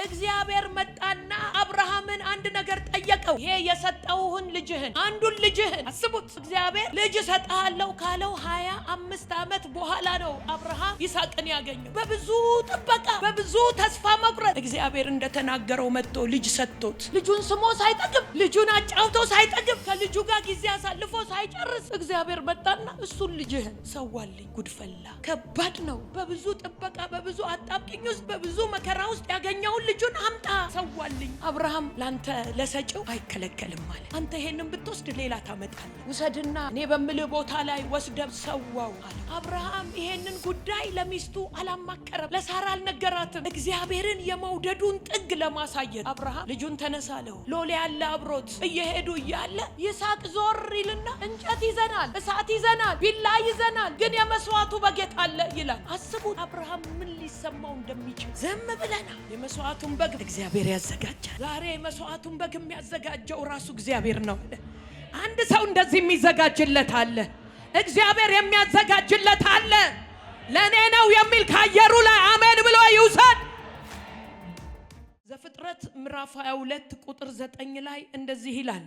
እግዚአብሔር መጣና አብርሃምን አንድ ነገር ጠየቀው። ይሄ የሰጠውህን ልጅህን አንዱን ልጅህን አስቡት። እግዚአብሔር ልጅ ሰጣለው ካለው 25 ዓመት በኋላ ነው አብርሃም ይስሐቅን ያገኘው። በብዙ ጥበቃ በብዙ ተስፋ መቁረጥ እግዚአብሔር እንደተናገረው መጥቶ ልጅ ሰጥቶት ልጁን ስሞ ሳይጠግብ ልጁን አጫውቶ ሳይጠግብ ከልጁ ጋር ጊዜ አሳልፎ ሳይጨርስ እግዚአብሔር መጣና እሱን ልጅህን ሰዋልኝ። ጉድፈላ ከባድ ነው። በብዙ ጥበቃ በብዙ አጣብቂኝ ውስጥ በብዙ መከራ ውስጥ ያገኘውን ልጁን አምጣ ሰዋልኝ። አብርሃም ላንተ ለሰጪው አይከለከልም ማለት አንተ ይሄንን ብትወስድ ሌላ ታመጣለህ። ውሰድና እኔ በምልህ ቦታ ላይ ወስደህ ሰዋው አለ። አብርሃም ይሄንን ጉዳይ ለሚስቱ አላማከረም፣ ለሳራ አልነገራትም። እግዚአብሔርን የመውደዱን ጥግ ለማሳየት አብርሃም ልጁን ተነሳለው ሎሌ ያለ አብሮት እየሄዱ እያለ ይስሐቅ ዞር ይልና እንጨት ይዘናል፣ እሳት ይዘናል፣ ቢላ ይዘናል፣ ግን የመስዋዕቱ በጌታ አለ ይላል። አስቡት አብርሃም ምን ሊሰማው እንደሚችል። ዝም ብለና የመስዋዕቱን በግ እግዚአብሔር ያዘጋጃል። ዛሬ የመስዋዕቱን በግ የሚያዘጋጀው ራሱ እግዚአብሔር ነው። አንድ ሰው እንደዚህ የሚዘጋጅለት አለ፣ እግዚአብሔር የሚያዘጋጅለት አለ። ለኔ ነው የሚል ካየሩ ላይ አሜን ብሎ ይውሰድ። ዘፍጥረት ምዕራፍ 22 ቁጥር 9 ላይ እንደዚህ ይላል፣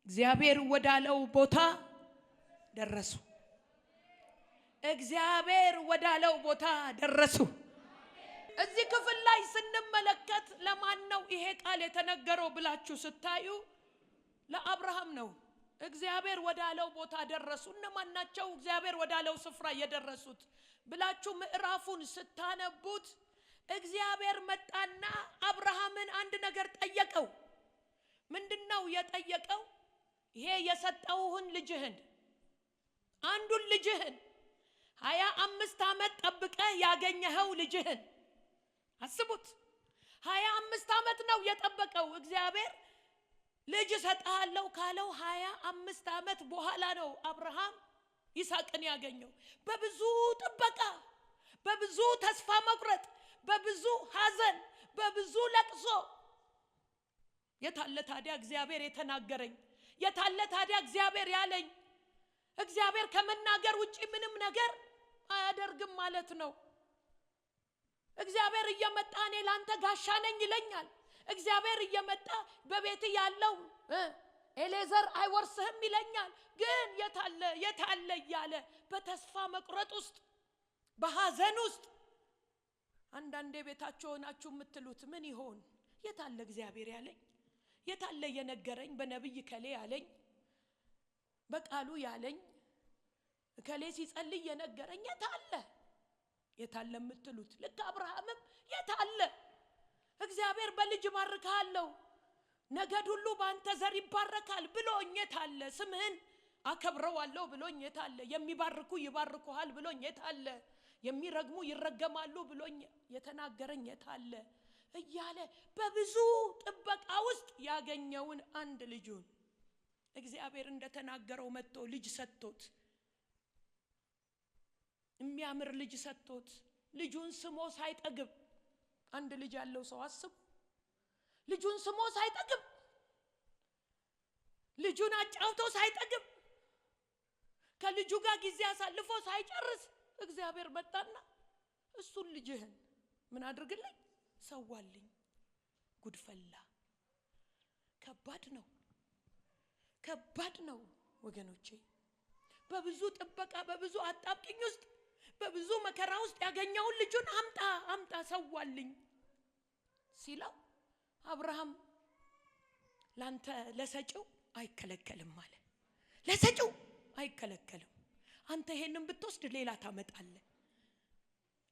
እግዚአብሔር ወዳለው ቦታ ደረሱ። እግዚአብሔር ወዳለው ቦታ ደረሱ። እዚህ ክፍል ላይ ስንመለከት ለማን ነው ይሄ ቃል የተነገረው ብላችሁ ስታዩ ለአብርሃም ነው። እግዚአብሔር ወዳለው ቦታ ደረሱ። እነማን ናቸው እግዚአብሔር ወዳለው ስፍራ የደረሱት ብላችሁ ምዕራፉን ስታነቡት እግዚአብሔር መጣና አብርሃምን አንድ ነገር ጠየቀው። ምንድነው የጠየቀው? ይሄ የሰጠውህን ልጅህን አንዱን ልጅህን 25 ዓመት ጠብቀህ ያገኘኸው ልጅህን አስቡት። 25 ዓመት ነው የጠበቀው እግዚአብሔር። ልጅ ሰጣለው ካለው 25 ዓመት በኋላ ነው አብርሃም ይስሐቅን ያገኘው። በብዙ ጥበቃ በብዙ ተስፋ መቁረጥ በብዙ ሐዘን በብዙ ለቅሶ የታለ ታዲያ እግዚአብሔር የተናገረኝ? የታለ ታዲያ እግዚአብሔር ያለኝ? እግዚአብሔር ከመናገር ውጪ ምንም ነገር አያደርግም ማለት ነው። እግዚአብሔር እየመጣ እኔ ላንተ ጋሻ ነኝ ይለኛል። እግዚአብሔር እየመጣ በቤት ያለው ኤሌዘር አይወርስህም ይለኛል። ግን የታለ እያለ በተስፋ መቁረጥ ውስጥ በሐዘን ውስጥ አንዳንዴ ቤታችሁ ሆናችሁ የምትሉት ምን ይሆን? የታለ እግዚአብሔር ያለኝ? የታለ የነገረኝ? በነብይ ከሌ ያለኝ፣ በቃሉ ያለኝ፣ ከሌ ሲጸልይ የነገረኝ የታለ? የታለ የምትሉት ልክ አብርሃምም የታለ እግዚአብሔር በልጅ ባርካለሁ ነገድ ሁሉ ባንተ ዘር ይባረካል ብሎኝ የታለ? ስምህን አከብረዋለሁ ብሎኝ የታለ? የሚባርኩ ይባርኩሃል ብሎኝ የታለ? የሚረግሙ ይረገማሉ ብሎኝ የተናገረኝ የታለ? እያለ በብዙ ጥበቃ ውስጥ ያገኘውን አንድ ልጁን እግዚአብሔር እንደተናገረው መጥቶ ልጅ ሰጥቶት የሚያምር ልጅ ሰጥቶት ልጁን ስሞ ሳይጠግብ አንድ ልጅ ያለው ሰው አስቡ። ልጁን ስሞ ሳይጠግብ ልጁን አጫውቶ ሳይጠግብ ከልጁ ጋር ጊዜ አሳልፎ ሳይጨርስ እግዚአብሔር መጣና እሱን ልጅህን ምን አድርግልኝ? ሰዋልኝ። ጉድፈላ ከባድ ነው ወገኖቼ። በብዙ ጥበቃ በብዙ አጣብቂኝ ውስጥ በብዙ መከራ ውስጥ ያገኘውን ልጁን አምጣ ሰዋልኝ ሲለው አብርሃም ላንተ ለሰጪው አይከለከልም ማለት ለሰጪው አይከለከልም። አንተ ይሄንን ብትወስድ ሌላ ታመጣለህ።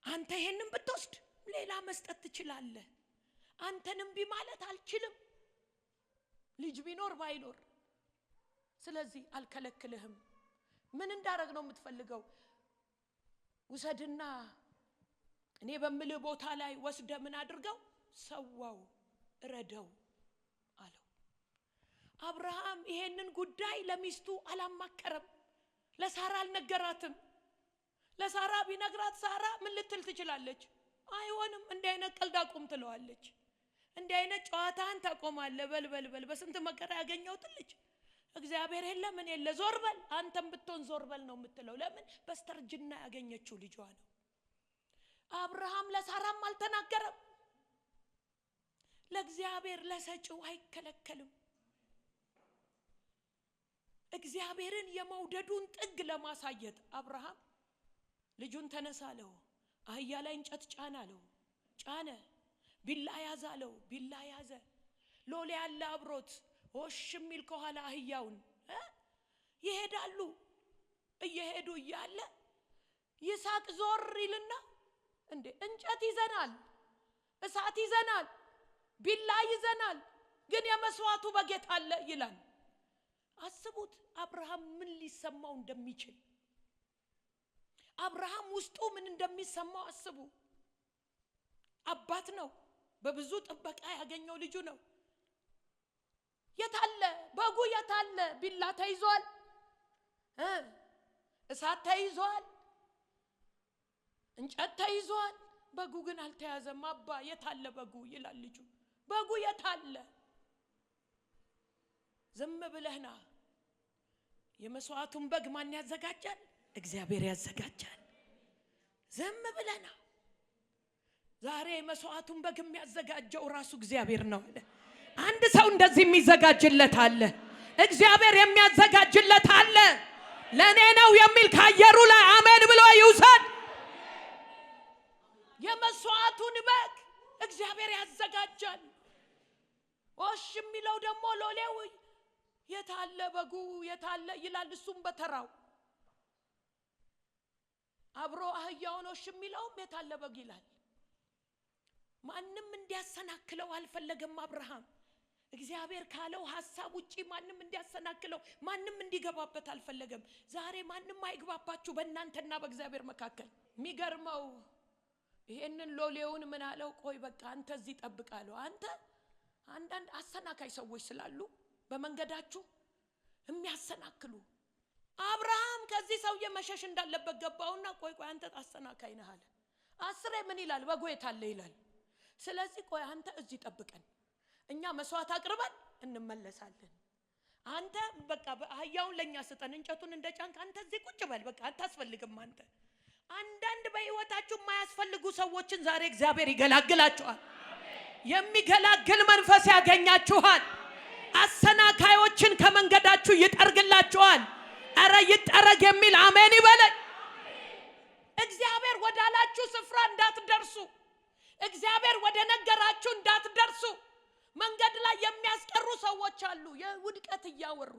አንተ ይሄንን ብትወስድ ሌላ መስጠት ትችላለህ። አንተንም ቢማለት አልችልም፣ ልጅ ቢኖር ባይኖር። ስለዚህ አልከለክልህም። ምን እንዳረግ ነው የምትፈልገው? ውሰድና እኔ በምልህ ቦታ ላይ ወስደ ምን አድርገው? ሰዋው፣ እረደው አለው። አብርሃም ይሄንን ጉዳይ ለሚስቱ አላማከረም፣ ለሳራ አልነገራትም። ለሳራ ቢነግራት ሳራ ምን ልትል ትችላለች? አይሆንም፣ እንዲህ አይነት ቀልድ አቁም ትለዋለች። እንዲህ አይነት ጨዋታን ታቆማለህ፣ በል በስንት መከራ ያገኘሁት ልጅ እግዚአብሔር የለም እኔ ለዞር በል፣ አንተም ብትሆን ዞር በል ነው የምትለው። ለምን? በስተርጅና ያገኘችው ልጇ ነው። አብርሃም ለሳራም አልተናገረም። እግዚአብሔር ለሰጪው አይከለከልም። እግዚአብሔርን የመውደዱን ጥግ ለማሳየት አብርሃም ልጁን ተነሳለው፣ አህያ ላይ እንጨት ጫናለው፣ ጫነ። ቢላ ያዛለው፣ ቢላ ያዘ። ሎሌ ያለ አብሮት ሆሽ የሚል ከኋላ አህያውን ይሄዳሉ። እየሄዱ እያለ ይስሐቅ ዞር ይልና እንዴ እንጨት ይዘናል፣ እሳት ይዘናል፣ ቢላ ይዘናል፣ ግን የመስዋዕቱ በጌታ አለ ይላል። አስቡት አብርሃም ምን ሊሰማው እንደሚችል፣ አብርሃም ውስጡ ምን እንደሚሰማው አስቡ። አባት ነው፣ በብዙ ጥበቃ ያገኘው ልጁ ነው። የታለ በጉ? የታለ? ቢላ ተይዟል፣ እሳት ተይዟል፣ እንጨት ተይዟል። በጉ ግን አልተያዘም። አባ የታለ በጉ ይላል ልጁ። በጉ የታለ? ዝም ብለህና የመስዋዕቱን በግ ማን ያዘጋጃል? እግዚአብሔር ያዘጋጃል። ዝም ብለህና ዛሬ መስዋዕቱን በግ የሚያዘጋጀው ራሱ እግዚአብሔር ነው አለ። አንድ ሰው እንደዚህ የሚዘጋጅለት አለ፣ እግዚአብሔር የሚያዘጋጅለት አለ። ለኔ ነው የሚል ካየሩ ላይ አሜን ብሎ ይውሰድ። የመስዋዕቱን በግ እግዚአብሔር ያዘጋጃል። ወሽ የሚለው ደግሞ ሎሌው የታለ በጉ የታለ ይላል። እሱም በተራው አብሮ አህያውን ወሽ የሚለውም የታለ በግ ይላል። ማንም እንዲያሰናክለው አልፈለገም አብርሃም። እግዚአብሔር ካለው ሐሳብ ውጪ ማንም እንዲያሰናክለው፣ ማንም እንዲገባበት አልፈለገም። ዛሬ ማንም አይግባባችሁ በእናንተና በእግዚአብሔር መካከል። የሚገርመው ይሄንን ሎሌውን ምን አለው? ቆይ በቃ አንተ እዚህ ጠብቃለሁ። አንተ አንዳንድ አሰናካይ ሰዎች ስላሉ በመንገዳችሁ የሚያሰናክሉ። አብርሃም ከዚህ ሰውዬ መሸሽ እንዳለበት ገባውና ቆይ አንተ አሰናካይ ነህ አለ። አስሬ ምን ይላል? በጎ የታለ ይላል። ስለዚህ ቆይ አንተ እዚህ ጠብቀን፣ እኛ መስዋዕት አቅርበን እንመለሳለን። አንተ በቃ አህያውን ለኛ ስጠን፣ እንጨቱን እንደጫንክ አንተ እዚህ ቁጭ በል፣ በቃ አታስፈልግም አንተ። አንዳንድ በህይወታችሁ የማያስፈልጉ ሰዎችን ዛሬ እግዚአብሔር ይገላግላችኋል። የሚገላግል መንፈስ ያገኛችኋል። አሰናካዮችን ከመንገዳችሁ ይጠርግላችኋል። አረ ይጠረግ የሚል አሜን ይበለኝ። እግዚአብሔር ወዳላችሁ ስፍራ እንዳትደርሱ፣ እግዚአብሔር ወደ ነገራችሁ እንዳትደርሱ መንገድ ላይ የሚያስቀሩ ሰዎች አሉ። የውድቀት እያወሩ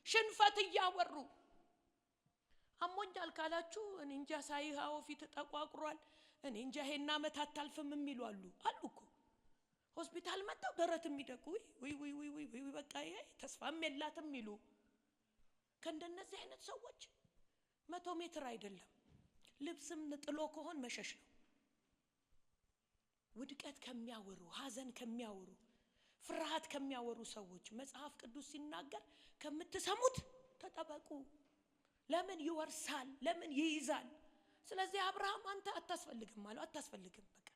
ሽንፈት እያወሩ አሞኛል ካላችሁ እኔ እንጃ ሳይሃው ፊት ተቋቁሯል፣ እኔ እንጃ ሄና ዓመት አታልፍም የሚሉ አሉ እኮ። ሆስፒታል መጣው ደረት የሚደቁ ወይ በቃ ተስፋም የላትም የሚሉ። ከእንደነዚህ አይነት ሰዎች 100 ሜትር አይደለም ልብስም ጥሎ ከሆን መሸሽ ነው። ውድቀት ከሚያወሩ፣ ሐዘን ከሚያወሩ፣ ፍርሃት ከሚያወሩ ሰዎች መጽሐፍ ቅዱስ ሲናገር ከምትሰሙት ተጠበቁ። ለምን ይወርሳል? ለምን ይይዛል? ስለዚህ አብርሃም አንተ አታስፈልግም ማለት አታስፈልግም። በቃ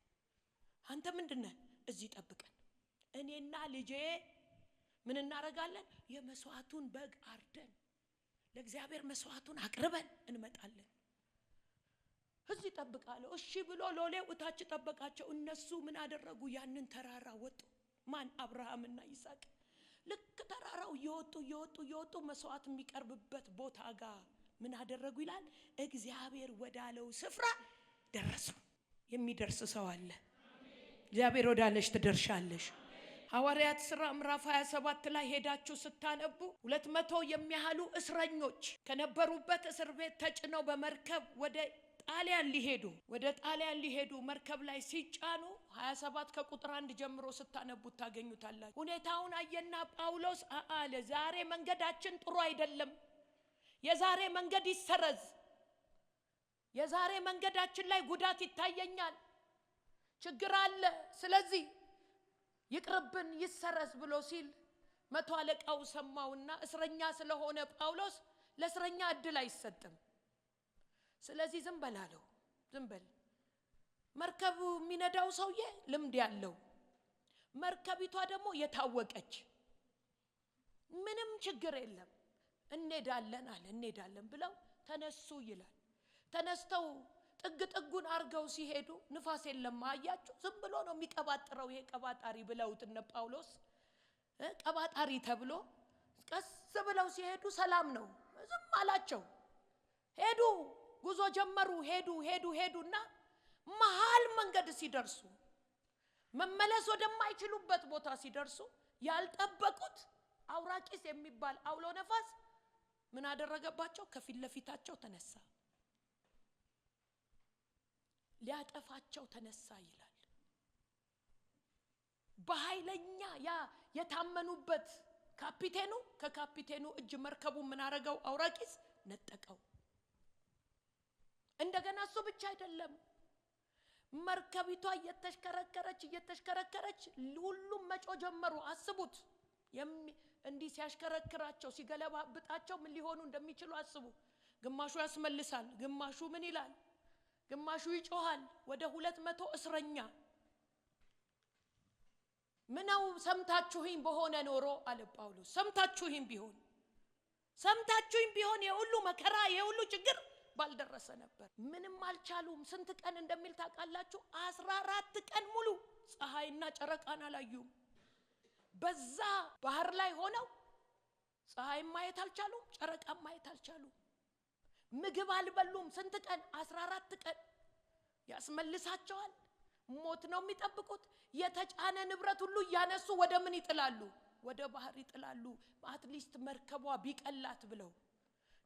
አንተ ምንድነህ? እዚህ ጠብቀን፣ እኔና ልጄ ምን እናረጋለን? የመስዋዕቱን በግ አርደን ለእግዚአብሔር መስዋዕቱን አቅርበን እንመጣለን። እዚህ ጠብቃለሁ። እሺ ብሎ ሎሌው እታች ጠበቃቸው። እነሱ ምን አደረጉ? ያንን ተራራ ወጡ። ማን? አብርሃምና ይስሐቅ። ልክ ተራራው እየወጡ መስዋዕት የሚቀርብበት ቦታ ጋር ምን አደረጉ ይላል? እግዚአብሔር ወዳለው ስፍራ ደረሱ። የሚደርስ ሰው አለ። እግዚአብሔር ወዳለሽ ትደርሻለሽ። ሐዋርያት ሥራ ምዕራፍ 27 ላይ ሄዳችሁ ስታነቡ 200 የሚያህሉ እስረኞች ከነበሩበት እስር ቤት ተጭነው በመርከብ ወደ ጣሊያን ሊሄዱ መርከብ ላይ ሲጫኑ 27 ከቁጥር 1 ጀምሮ ስታነቡት ታገኙታላችሁ። ሁኔታውን አየና ጳውሎስ አለ ዛሬ መንገዳችን ጥሩ አይደለም፣ የዛሬ መንገድ ይሰረዝ፣ የዛሬ መንገዳችን ላይ ጉዳት ይታየኛል፣ ችግር አለ፣ ስለዚህ ይቅርብን ይሰረዝ ብሎ ሲል 100 አለቃው ሰማውና እስረኛ ስለሆነ ጳውሎስ ለእስረኛ እድል አይሰጥም። ስለዚህ ዝም በል አለው። ዝም በል። መርከቡ የሚነዳው ሰውዬ ልምድ ያለው፣ መርከቢቷ ደግሞ የታወቀች፣ ምንም ችግር የለም እንሄዳለን አለ። እንሄዳለን ብለው ተነሱ ይላል። ተነስተው ጥግ ጥጉን አርገው ሲሄዱ ንፋስ የለም አያችሁ ዝም ብሎ ነው የሚቀባጥረው ይሄ ቀባጣሪ ብለውት እነ ጳውሎስ ቀባጣሪ ተብሎ ቀስ ብለው ሲሄዱ ሰላም ነው ዝም አላቸው ሄዱ ጉዞ ጀመሩ ሄዱና መሃል መንገድ ሲደርሱ መመለስ ወደማይችሉበት ቦታ ሲደርሱ ያልጠበቁት አውራቂስ የሚባል አውሎ ነፋስ ምን አደረገባቸው ከፊት ለፊታቸው ተነሳ ሊያጠፋቸው ተነሳ ይላል በኃይለኛ ያ የታመኑበት ካፒቴኑ ከካፒቴኑ እጅ መርከቡ ምን አረጋው አውራቂስ ነጠቀው እንደገና እሱ ብቻ አይደለም መርከቢቷ እየተሽከረከረች ሁሉም መጮ ጀመሩ አስቡት እንዲህ ሲያሽከረክራቸው ሲገለባብጣቸው ምን ሊሆኑ እንደሚችሉ አስቡ ግማሹ ያስመልሳል ግማሹ ምን ይላል ግማሹ ይጮሃል ወደ 200 እስረኛ ምነው ሰምታችሁኝ በሆነ ኖሮ አለ ጳውሎስ ሰምታችሁኝ ቢሆን የሁሉ መከራ የሁሉ ችግር ባልደረሰ ነበር ምንም አልቻሉም ስንት ቀን እንደሚል ታውቃላችሁ 14 ቀን ሙሉ ፀሐይና ጨረቃን አላዩም በዛ ባህር ላይ ሆነው ፀሐይ ማየት አልቻሉም ጨረቃ ማየት አልቻሉም ምግብ አልበሉም ስንት ቀን 14 ቀን ያስመልሳቸዋል ሞት ነው የሚጠብቁት የተጫነ ንብረት ሁሉ ያነሱ ወደ ምን ይጥላሉ ወደ ባህር ይጥላሉ አትሊስት መርከቧ ቢቀላት ብለው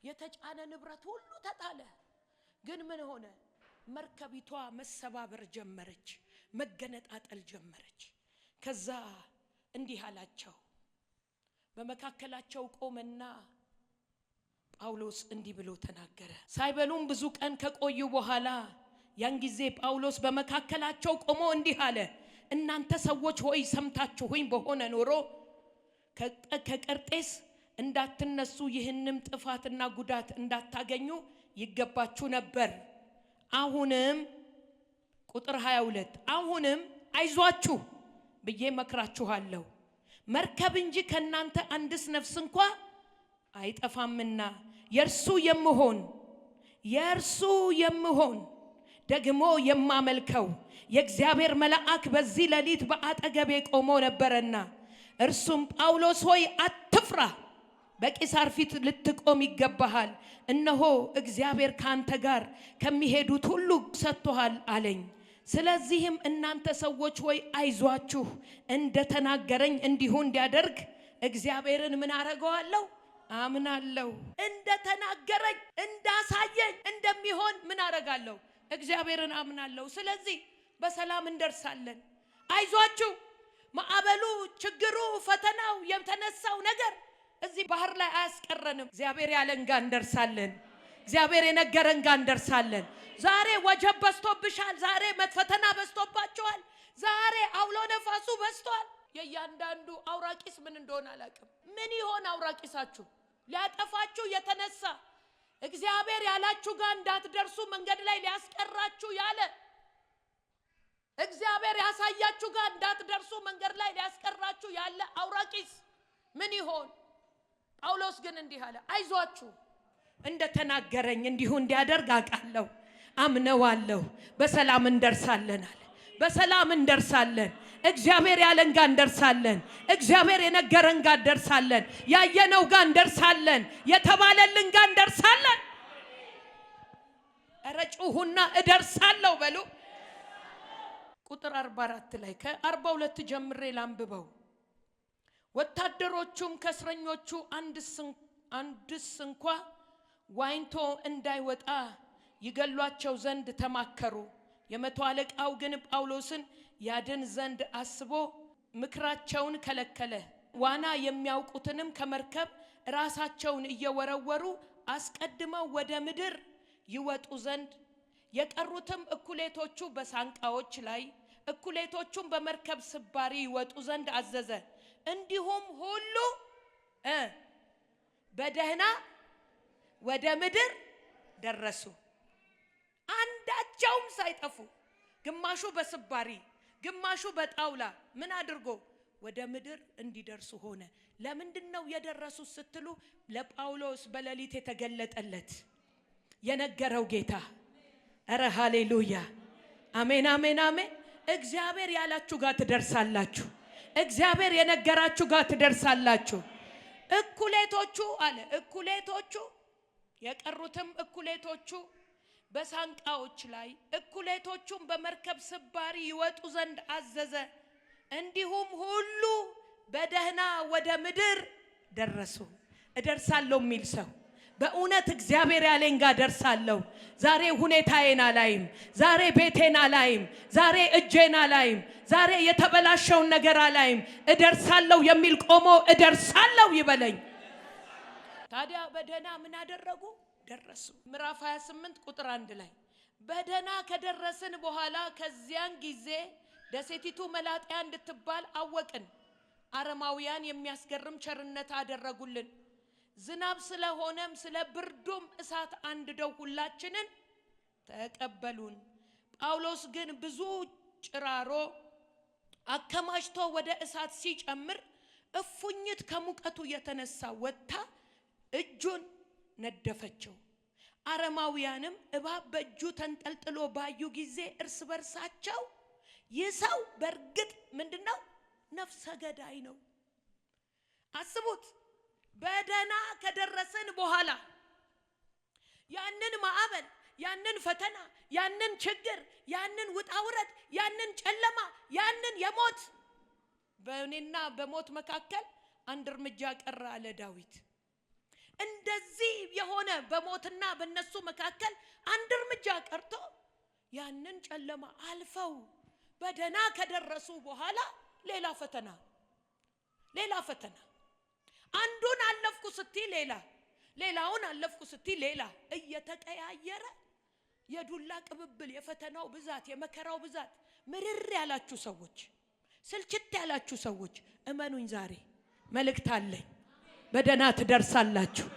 የተጫነ ንብረት ሁሉ ተጣለ ግን ምን ሆነ መርከቢቷ መሰባበር ጀመረች መገነጣጠል ጀመረች ከዛ እንዲህ አላቸው በመካከላቸው ቆመና ጳውሎስ እንዲህ ብሎ ተናገረ ሳይበሉም ብዙ ቀን ከቆዩ በኋላ ያን ጊዜ ጳውሎስ በመካከላቸው ቆሞ እንዲህ አለ እናንተ ሰዎች ሆይ ሰምታችሁኝ በሆነ ኖሮ ከቀርጤስ እንዳትነሱ ይህንም ጥፋትና ጉዳት እንዳታገኙ ይገባችሁ ነበር አሁንም ቁጥር 22 አሁንም አይዟችሁ ብዬ መክራችኋለሁ መርከብ እንጂ ከናንተ አንድስ ነፍስ እንኳን አይጠፋምና የርሱ የምሆን ደግሞ የማመልከው የእግዚአብሔር መልአክ በዚህ ሌሊት በአጠገቤ ቆሞ ነበርና እርሱም ጳውሎስ ሆይ አትፍራ በቂሳር ፊት ልትቆም ይገባሃል እነሆ እግዚአብሔር ካንተ ጋር ከሚሄዱት ሁሉ ሰጥቶሃል አለኝ ስለዚህም እናንተ ሰዎች ሆይ አይዟችሁ እንደተናገረኝ እንዲሁ እንዲያደርግ እግዚአብሔርን ምን አረጋለሁ አምናለሁ እንደተናገረኝ እንዳሳየኝ እንደሚሆን ምን አረጋለሁ እግዚአብሔርን አምናለሁ ስለዚህ በሰላም እንደርሳለን አይዟችሁ ማዕበሉ ችግሩ ፈተናው የተነሳው ነገር እዚህ ባህር ላይ አያስቀረንም እግዚአብሔር ያለን ጋር እንደርሳለን እግዚአብሔር የነገረን ጋር እንደርሳለን ዛሬ ወጀብ በስቶብሻል ዛሬ ፈተና በስቶባችኋል ዛሬ አውሎ ነፋሱ በስቷል የያንዳንዱ አውራቂስ ምን እንደሆነ አላውቅም ምን ይሆን አውራቂሳችሁ ሊያጠፋችሁ የተነሳ እግዚአብሔር ያላችሁ ጋር እንዳትደርሱ መንገድ ላይ ሊያስቀራችሁ ያለ እግዚአብሔር ያሳያችሁ ጋር እንዳትደርሱ መንገድ ላይ ሊያስቀራችሁ ያለ አውራቂስ ምን ይሆን ጳውሎስ ግን እንዲህ አለ አይዟችሁ እንደተናገረኝ እንዲሁ እንዲያደርግ አውቃለሁ አምነዋለሁ በሰላም እንደርሳለን አለ በሰላም እንደርሳለን እግዚአብሔር ያለን ጋር እንደርሳለን እግዚአብሔር የነገረን ጋር እንደርሳለን ያየነው ጋር እንደርሳለን የተባለልን ጋር እንደርሳለን እረጩሁና እደርሳለሁ በሉ ቁጥር 44 ላይ ከ42 ጀምሬ ላንብበው ወታደሮቹም ከእስረኞቹ አንድስ እንኳን ዋይንቶ እንዳይወጣ ይገሏቸው ዘንድ ተማከሩ የመቶ አለቃው ግን ጳውሎስን ያድን ዘንድ አስቦ ምክራቸውን ከለከለ ዋና የሚያውቁትንም ከመርከብ ራሳቸውን እየወረወሩ አስቀድመው ወደ ምድር ይወጡ ዘንድ የቀሩትም እኩሌቶቹ በሳንቃዎች ላይ እኩሌቶቹም በመርከብ ስባሪ ይወጡ ዘንድ አዘዘ እንዲሁም ሁሉ በደህና ወደ ምድር ደረሱ አንዳቸውም ሳይጠፉ ግማሹ በስባሪ ግማሹ በጣውላ ምን አድርጎ ወደ ምድር እንዲደርሱ ሆነ ለምንድነው የደረሱት ስትሉ ለጳውሎስ በሌሊት የተገለጠለት የነገረው ጌታ ኧረ ሃሌሉያ አሜን አሜን አሜን። እግዚአብሔር ያላችሁ ጋር ትደርሳላችሁ። እግዚአብሔር የነገራችሁ ጋር ትደርሳላችሁ። እኩሌቶቹ አለ እኩሌቶቹ የቀሩትም እኩሌቶቹ በሳንቃዎች ላይ እኩሌቶቹም በመርከብ ስባሪ ይወጡ ዘንድ አዘዘ። እንዲሁም ሁሉ በደህና ወደ ምድር ደረሱ። እደርሳለሁ የሚል ሰው በእውነት እግዚአብሔር ያለኝ ጋር ደርሳለሁ። ዛሬ ሁኔታዬን አላይም፣ ዛሬ ቤቴን አላይም፣ ዛሬ እጄን አላይም፣ ዛሬ የተበላሸውን ነገር አላይም። እደርሳለሁ የሚል ቆሞ እደርሳለሁ ይበለኝ። ታዲያ በደህና ምን አደረጉ? ደረሱ። ምዕራፍ 28 ቁጥር 1 ላይ በደህና ከደረስን በኋላ ከዚያን ጊዜ ደሴቲቱ መላጥያ እንድትባል አወቅን። አረማውያን የሚያስገርም ቸርነት አደረጉልን። ዝናብ ስለሆነም ስለ ብርዱም እሳት አንድደው ሁላችንን ተቀበሉን። ጳውሎስ ግን ብዙ ጭራሮ አከማችቶ ወደ እሳት ሲጨምር እፉኝት ከሙቀቱ የተነሳ ወጥታ እጁን ነደፈችው። አረማውያንም እባብ በእጁ ተንጠልጥሎ ባዩ ጊዜ እርስ በርሳቸው ይህ ሰው በእርግጥ ምንድነው? ነፍሰ ገዳይ ነው። አስቡት። በደህና ከደረስን በኋላ ያንን ማዕበል፣ ያንን ፈተና፣ ያንን ችግር፣ ያንን ውጣውረድ፣ ያንን ጨለማ፣ ያንን የሞት በእኔና በሞት መካከል አንድ እርምጃ ቀረ አለ ዳዊት። እንደዚህ የሆነ በሞትና በነሱ መካከል አንድ እርምጃ ቀርቶ ያንን ጨለማ አልፈው በደህና ከደረሱ በኋላ ሌላ ፈተና አንዱን አለፍኩ ስቲ ሌላ፣ ሌላውን አለፍኩ ስቲ ሌላ እየተቀያየረ የዱላ ቅብብል፣ የፈተናው ብዛት፣ የመከራው ብዛት ምርር ያላችሁ ሰዎች፣ ስልችት ያላችሁ ሰዎች እመኑኝ ዛሬ መልእክት አለኝ። በደህና ትደርሳላችሁ።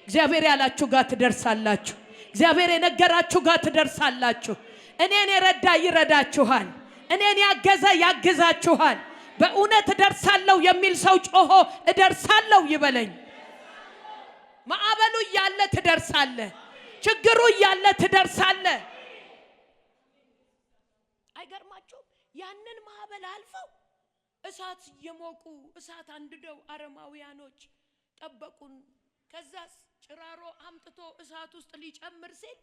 እግዚአብሔር ያላችሁ ጋር ትደርሳላችሁ። እግዚአብሔር የነገራችሁ ጋር ትደርሳላችሁ። እኔን የረዳ ይረዳችኋል። እኔን ያገዘ ያግዛችኋል። በእውነት እደርሳለሁ የሚል ሰው ጮሆ እደርሳለሁ ይበለኝ። ማዕበሉ እያለ ትደርሳለህ። ችግሩ እያለ ትደርሳለህ። አይገርማችሁም? ያንን ማዕበል አልፈው እሳት የሞቁ እሳት አንድደው አረማውያኖች ጠበቁን። ከዛስ ጭራሮ አምጥቶ እሳት ውስጥ ሊጨምር ሲል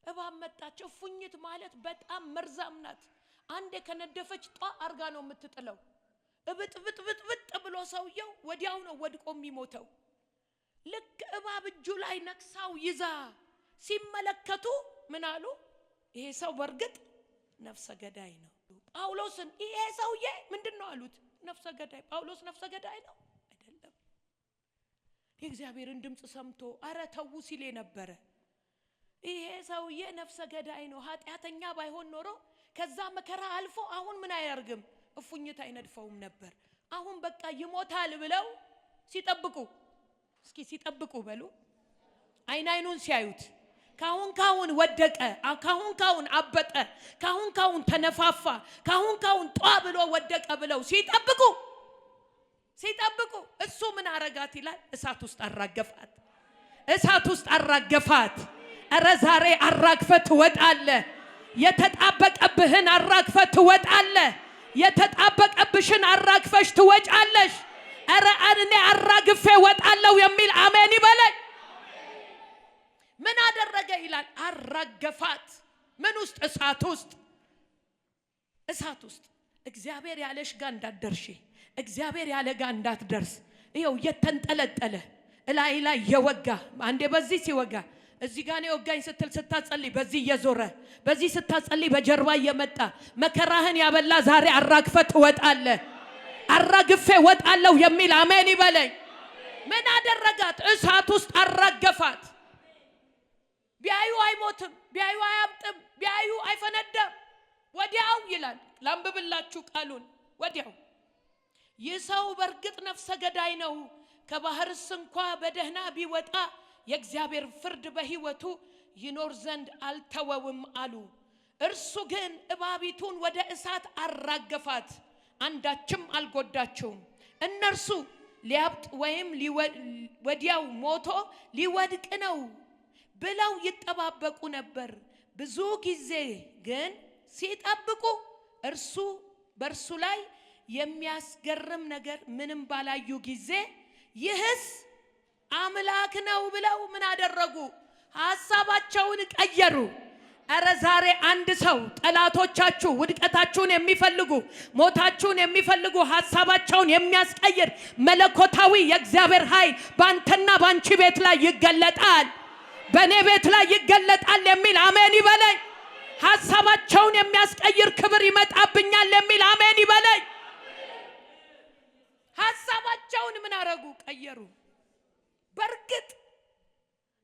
እባብ መጣች። እፉኝት ማለት በጣም መርዛም ናት። አንዴ ከነደፈች ጧ አርጋ ነው የምትጥለው። እብጥ ብሎ ሰውየው ወዲያው ነው ወድቆ የሚሞተው። ልክ እባብ እጁ ላይ ነክሳው ይዛ ሲመለከቱ ምን አሉ? ይሄ ሰው በእርግጥ ነፍሰ ገዳይ ነው። ጳውሎስን ይሄ ሰውዬ ምንድነው አሉት? ነፍሰ ገዳይ። ጳውሎስ ነፍሰ ገዳይ ነው አይደለም። የእግዚአብሔርን ድምጽ ሰምቶ አረ ተው ሲል ነበረ። ይሄ ሰውዬ ነፍሰ ገዳይ ነው። ኃጢአተኛ ባይሆን ኖሮ ከዛ መከራ አልፎ አሁን ምን አያርግም? እፉኝት አይነድፈውም ነበር። አሁን በቃ ይሞታል ብለው ሲጠብቁ፣ እስኪ ሲጠብቁ በሉ። አይኑን ሲያዩት ካሁን ወደቀ፣ ካሁን አበጠ፣ ካሁን ተነፋፋ፣ ካሁን ጧ ብሎ ወደቀ ብለው ሲጠብቁ እሱ ምን አረጋት ይላል? እሳት ውስጥ አራገፋት። እሳት ውስጥ አራገፋት። እረ ዛሬ አራግፈህ ትወጣለህ። የተጣበቀብህን አራግፈህ ትወጣለህ። የተጣበቀብሽን አራግፈሽ ትወጫለሽ። እረ እኔ አራግፌ ወጣለሁ የሚል አሜን ይበለኝ። ምን አደረገ ይላል? አራገፋት። ምን ውስጥ? እሳት ውስጥ። እግዚአብሔር ያለሽ ጋር እንዳትደርሺ፣ እግዚአብሔር ያለ ጋር እንዳትደርስ። ይኸው የተንጠለጠለ ላይ የወጋ አንዴ በዚህ ሲወጋ እዚህ ጋር ነው ወጋኝ ስትል ስታጸልይ በዚህ እየዞረ በዚህ ስታጸልይ በጀርባ እየመጣ መከራህን ያበላ ዛሬ አራግፈህ ትወጣለህ። አራግፌ ወጣለሁ የሚል አሜን ይበለኝ። ምን አደረጋት? እሳት ውስጥ አራገፋት። ቢያዩ አይሞትም፣ ቢያዩ አያምጥም፣ ቢያዩ አይፈነዳም። ወዲያው ይላል ላንብብላችሁ ቃሉን። ወዲያው ይህ ሰው በእርግጥ ነፍሰ ገዳይ ነው፣ ከባህርስ እንኳ በደህና ቢወጣ የእግዚአብሔር ፍርድ በሕይወቱ ይኖር ዘንድ አልተወውም አሉ። እርሱ ግን እባቢቱን ወደ እሳት አራገፋት፣ አንዳችም አልጎዳቸውም። እነርሱ ሊያብጥ ወይም ወዲያው ሞቶ ሊወድቅ ነው ብለው ይጠባበቁ ነበር። ብዙ ጊዜ ግን ሲጠብቁ በእርሱ ላይ የሚያስገርም ነገር ምንም ባላዩ ጊዜ ይህስ አምላክ ነው ብለው ምን አደረጉ? ሐሳባቸውን ቀየሩ። አረ ዛሬ አንድ ሰው ጠላቶቻችሁ ውድቀታችሁን የሚፈልጉ ሞታችሁን የሚፈልጉ ሐሳባቸውን የሚያስቀይር መለኮታዊ የእግዚአብሔር ኃይል ባንተና ባንቺ ቤት ላይ ይገለጣል፣ በኔ ቤት ላይ ይገለጣል የሚል አሜን ይበለኝ። ሐሳባቸውን የሚያስቀይር ክብር ይመጣብኛል የሚል አሜን ይበለኝ። ሐሳባቸውን ምን አረጉ? ቀየሩ። በርግጥ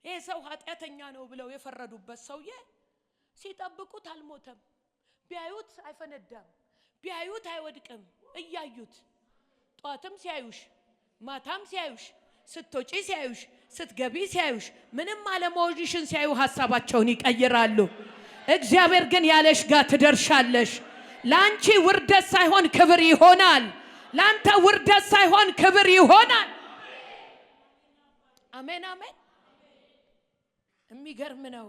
ይሄ ሰው ኃጢአተኛ ነው ብለው የፈረዱበት ሰውዬ ሲጠብቁት አልሞተም፣ ቢያዩት አይፈነዳም፣ ቢያዩት አይወድቅም። እያዩት ጧትም ሲያዩሽ ማታም ሲያዩሽ ስትወጪ ሲያዩሽ ስትገቢ ሲያዩሽ ምንም አለመሆንሽን ሲያዩ ሐሳባቸውን ይቀይራሉ። እግዚአብሔር ግን ያለሽ ጋር ትደርሻለሽ። ላንቺ ውርደት ሳይሆን ክብር ይሆናል። ላንተ ውርደት ሳይሆን ክብር ይሆናል። አሜን አሜን። የሚገርም ነው።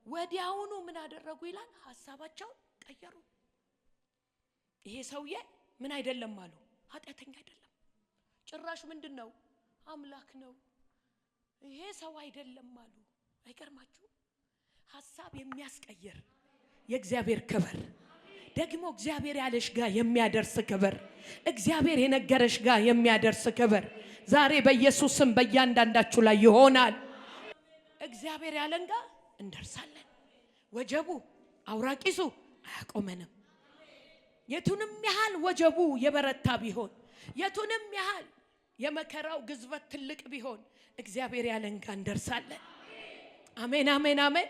ወዲያውኑ ምን አደረጉ ይላል? ሐሳባቸውን ቀየሩ። ይሄ ሰውዬ ምን አይደለም አሉ? ኃጢአተኛ አይደለም። ጭራሽ ምንድነው? አምላክ ነው። ይሄ ሰው አይደለም አሉ። አይገርማችሁ? ሐሳብ የሚያስቀይር የእግዚአብሔር ክብር፣ ደግሞ እግዚአብሔር ያለሽ ጋር የሚያደርስ ክብር፣ እግዚአብሔር የነገረሽ ጋር የሚያደርስ ክብር ዛሬ በኢየሱስ ስም በእያንዳንዳችሁ ላይ ይሆናል። እግዚአብሔር ያለን ጋር እንደርሳለን። ወጀቡ አውራቂሱ አያቆመንም። የቱንም ያህል ወጀቡ የበረታ ቢሆን፣ የቱንም ያህል የመከራው ግዝበት ትልቅ ቢሆን እግዚአብሔር ያለን ጋር እንደርሳለን። አሜን አሜን አሜን።